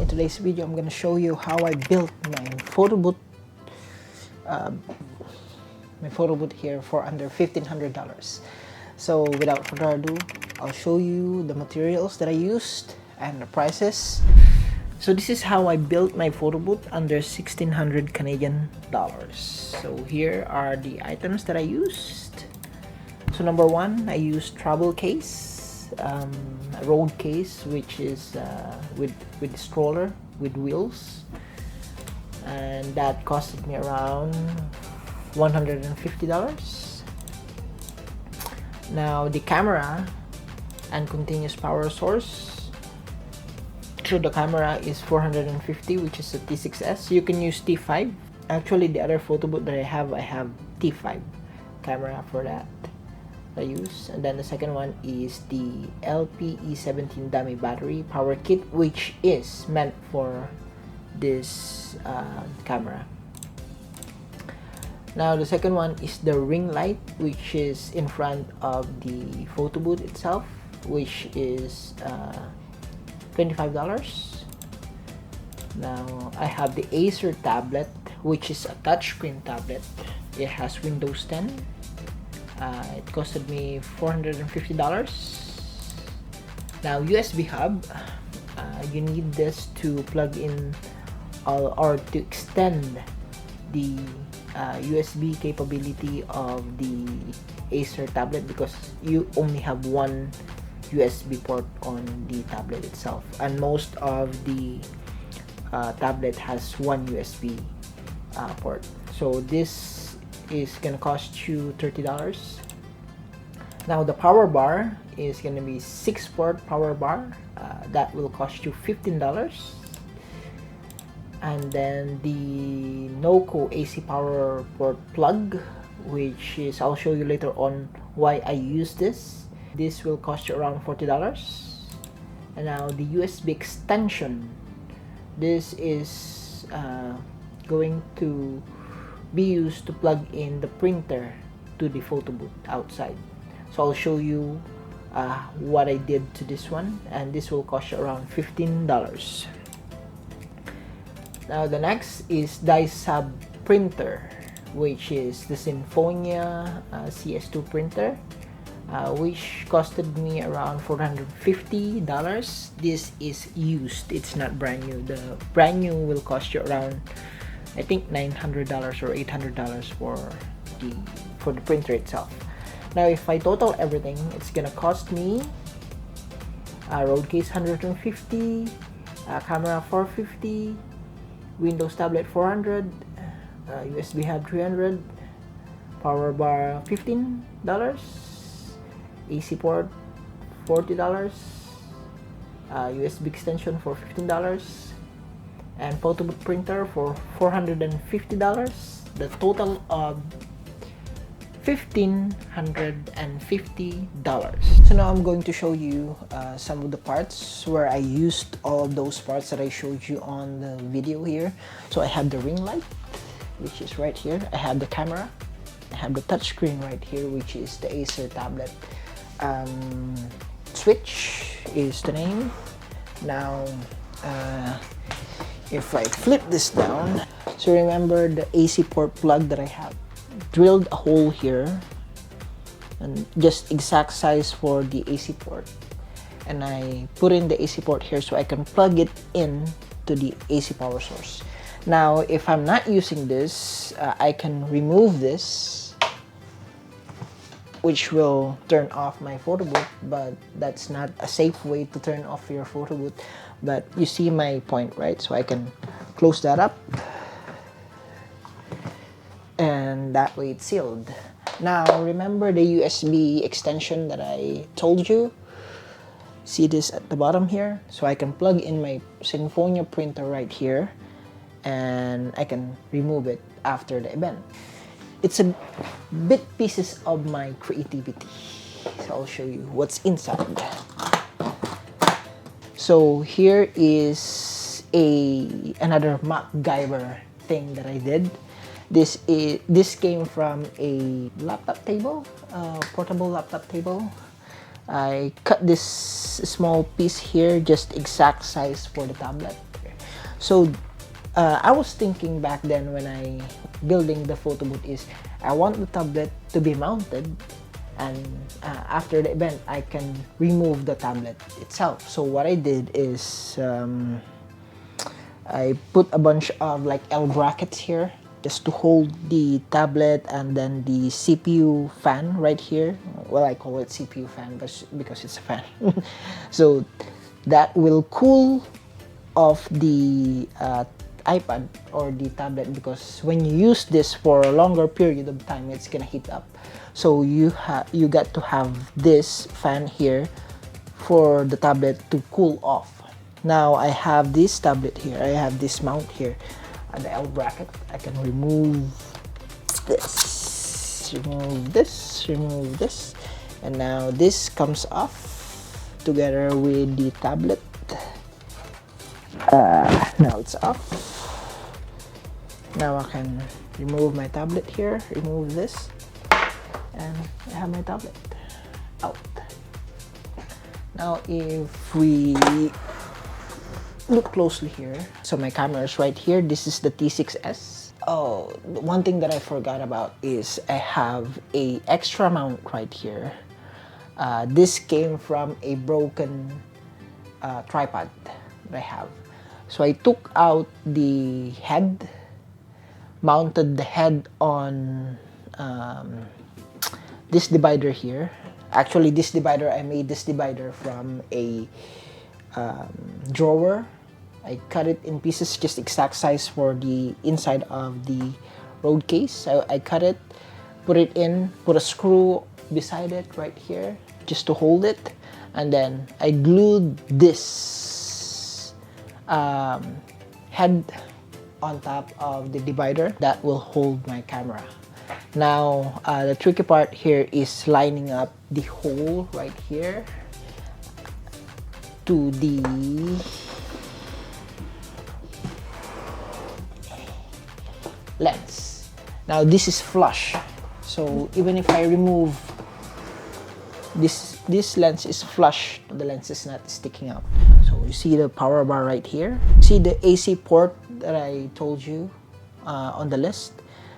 in today's video, I'm gonna show you how I built my Photobooth here for under $1,500. So without further ado, I'll show you the materials that I used and the prices. So this is how I built my Photobooth under 1,600 Canadian dollars. So here are the items that I used. So number one, I used travel case, a road case, which is with stroller with wheels, and that costed me around $150. Now the camera and continuous power source. So the camera is $450, which is a T6S. You can use T5. Actually, the other Photobooth that I have T5 camera for that I use. And then the second one is the LPE17 dummy battery power kit, which is meant for this camera. Now the second one is the ring light, which is in front of the Photobooth itself, which is $25. Now I have the Acer tablet, which is a touchscreen tablet. It has Windows 10. It costed me $450. Now USB hub, you need this to plug in or to extend the USB capability of the Acer tablet, because you only have one USB port on the tablet itself, and most of the tablet has one USB port. So this is gonna cost you $30. Now the power bar is gonna be 6-port power bar. That will cost you $15. And then the NOCO AC power port plug, which is, I'll show you later on why I use this. This will cost you around $40. And now the USB extension. This is going to be used to plug in the printer to the Photobooth outside. So I'll show you what I did to this one, and this will cost you around $15. Now the next is die sub printer, which is the Sinfonia CS2 printer, which costed me around $450. This is used, it's not brand new. The brand new will cost you around, I think, $900 or $800 for the printer itself. Now if I total everything, it's gonna cost me road case $150, camera $450, Windows tablet $400, USB hub $300, power bar $15, AC port $40, USB extension for $15, and Photobooth printer for $450. The total of $1,550. So now I'm going to show you some of the parts where I used all of those parts that I showed you on the video here. So I have the ring light, which is right here. I have the camera. I have the touchscreen right here, which is the Acer tablet. Switch is the name. Now if I flip this down, so remember the AC port plug that I have, drilled a hole here, and just exact size for the AC port, and I put in the AC port here so I can plug it in to the AC power source. Now if I'm not using this, I can remove this, which will turn off my Photobooth, but that's not a safe way to turn off your Photobooth. But you see my point, right? So I can close that up, and that way it's sealed. Now remember the USB extension that I told you? See this at the bottom here? So I can plug in my Sinfonia printer right here, and I can remove it after the event. It's a bit pieces of my creativity. So I'll show you what's inside. So here is another MacGyver thing that I did. This came from a laptop table, portable laptop table. I cut this small piece here, just exact size for the tablet. So I was thinking back then when I building the photo booth is I want the tablet to be mounted, and after the event I can remove the tablet itself. So what I did is I put a bunch of like L brackets here just to hold the tablet, and then the CPU fan right here. Well, I call it CPU fan because it's a fan. So that will cool off the iPad or the tablet, because when you use this for a longer period of time, it's gonna heat up. So you got to have this fan here for the tablet to cool off. Now I have this tablet here, I have this mount here at the L bracket. I can remove this, remove this, and now this comes off together with the tablet. Now it's off. Now I can remove my tablet here, remove this, and I have my tablet out. Now if we look closely here, so my camera is right here. This is the T6S. Oh, one thing that I forgot about is I have a extra mount right here. This came from a broken tripod that I have. So I took out the head, mounted the head on this divider here. Actually, this divider, I made this divider from a drawer. I cut it in pieces, just exact size for the inside of the road case. So I cut it, put it in, put a screw beside it right here just to hold it, and then I glued this head on top of the divider that will hold my camera. Now the tricky part here is lining up the hole right here to the lens. Now this is flush, so even if I remove this lens is flush, the lens is not sticking out. So you see the power bar right here, see the AC port that I told you on the list.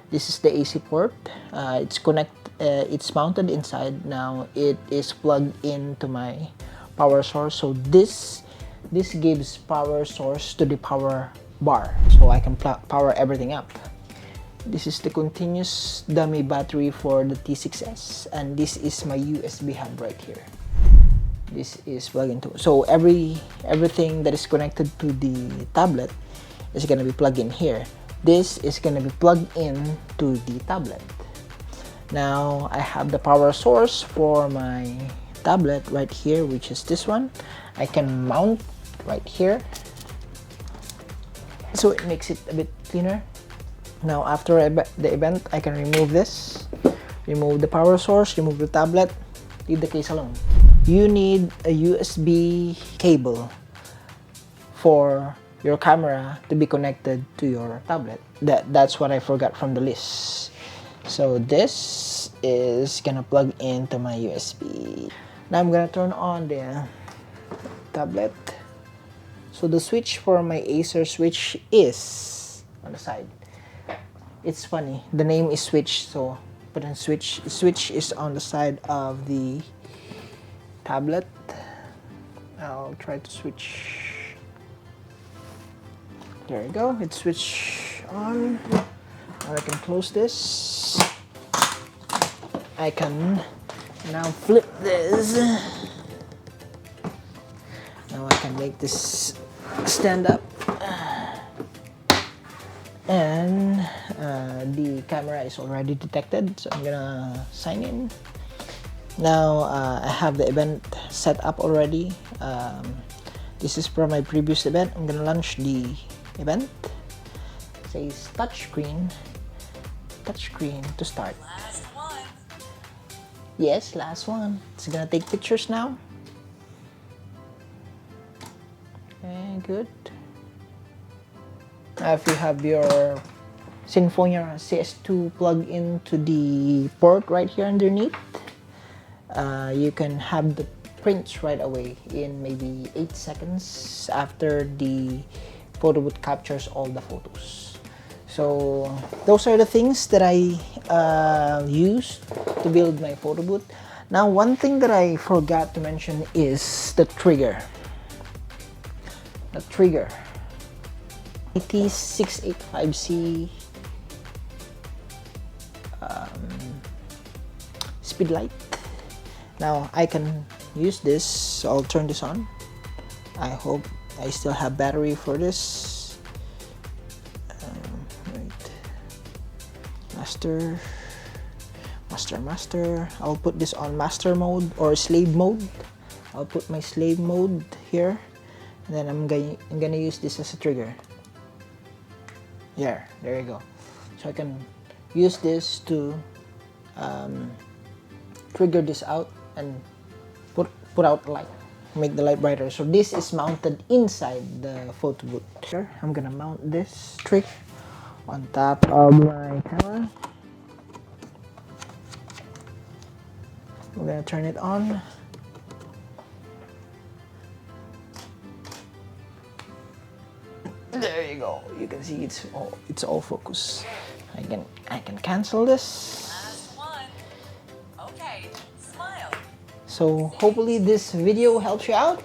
This is the AC port. It's mounted inside. Now it is plugged into my power source. So this gives power source to the power bar, so I can power everything up. This is the continuous dummy battery for the T6S, and this is my USB hub right here. This is plugged into. So everything that is connected to the tablet is gonna be plugged in here. This is gonna be plugged in to the tablet. Now I have the power source for my tablet right here, which is this one. I can mount right here, so it makes it a bit cleaner. Now after the event, I can remove this, remove the power source, remove the tablet, leave the case alone. You need a USB cable for your camera to be connected to your tablet. That's what I forgot from the list. So this is gonna plug into my USB. Now I'm gonna turn on the tablet. So the switch for my Acer switch is on the side. It's funny, the name is switch, so put in switch. Switch is on the side of the tablet. I'll try to switch. There you go, it's switched on. Now I can close this. I can now flip this. Now I can make this stand up. And the camera is already detected, so I'm gonna sign in. Now I have the event set up already. This is from my previous event. I'm gonna launch the event. It says touchscreen to start. Last one. Yes, last one. It's gonna take pictures now. Okay, good. Now if you have your Sinfonia CS2 plug into the port right here underneath, you can have the prints right away in maybe 8 seconds after the Photobooth captures all the photos. So those are the things that I used to build my Photobooth. Now, one thing that I forgot to mention is the trigger. The trigger. IT685C speed light. Now I can use this, so I'll turn this on. I hope I still have battery for this. Right. Master. I'll put this on master mode or slave mode. I'll put my slave mode here, and then I'm gonna use this as a trigger. There you go. So I can use this to trigger this out and put out light, make the light brighter. So this is mounted inside the Photobooth. I'm gonna mount this trick on top of my camera. We're gonna turn it on. There you go. You can see it's all focused. I can cancel this. Last one. Okay, smile. So hopefully this video helps you out.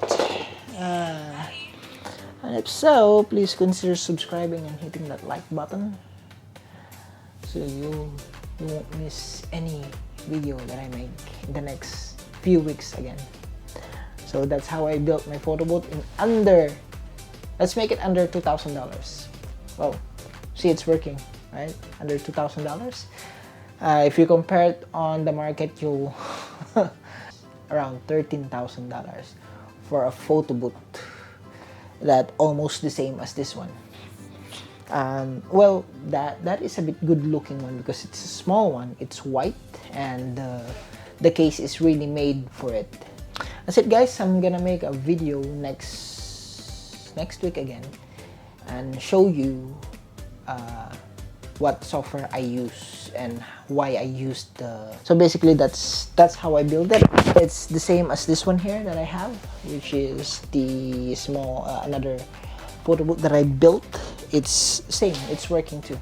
And if so, please consider subscribing and hitting that like button, so you won't miss any video that I make in the next few weeks again. So that's how I built my Photobooth in under, let's make it under $2,000. Oh, see, it's working, right? Under $2,000. If you compare it on the market, you'll around $13,000 for a Photobooth that almost the same as this one. Well, that is a bit good looking one because it's a small one. It's white, and the case is really made for it. That's it, guys. I'm gonna make a video next week again and show you what software I use and why I used the. So basically, that's how I build it. It's the same as this one here that I have, which is the small another Photobooth that I built. It's same. It's working too.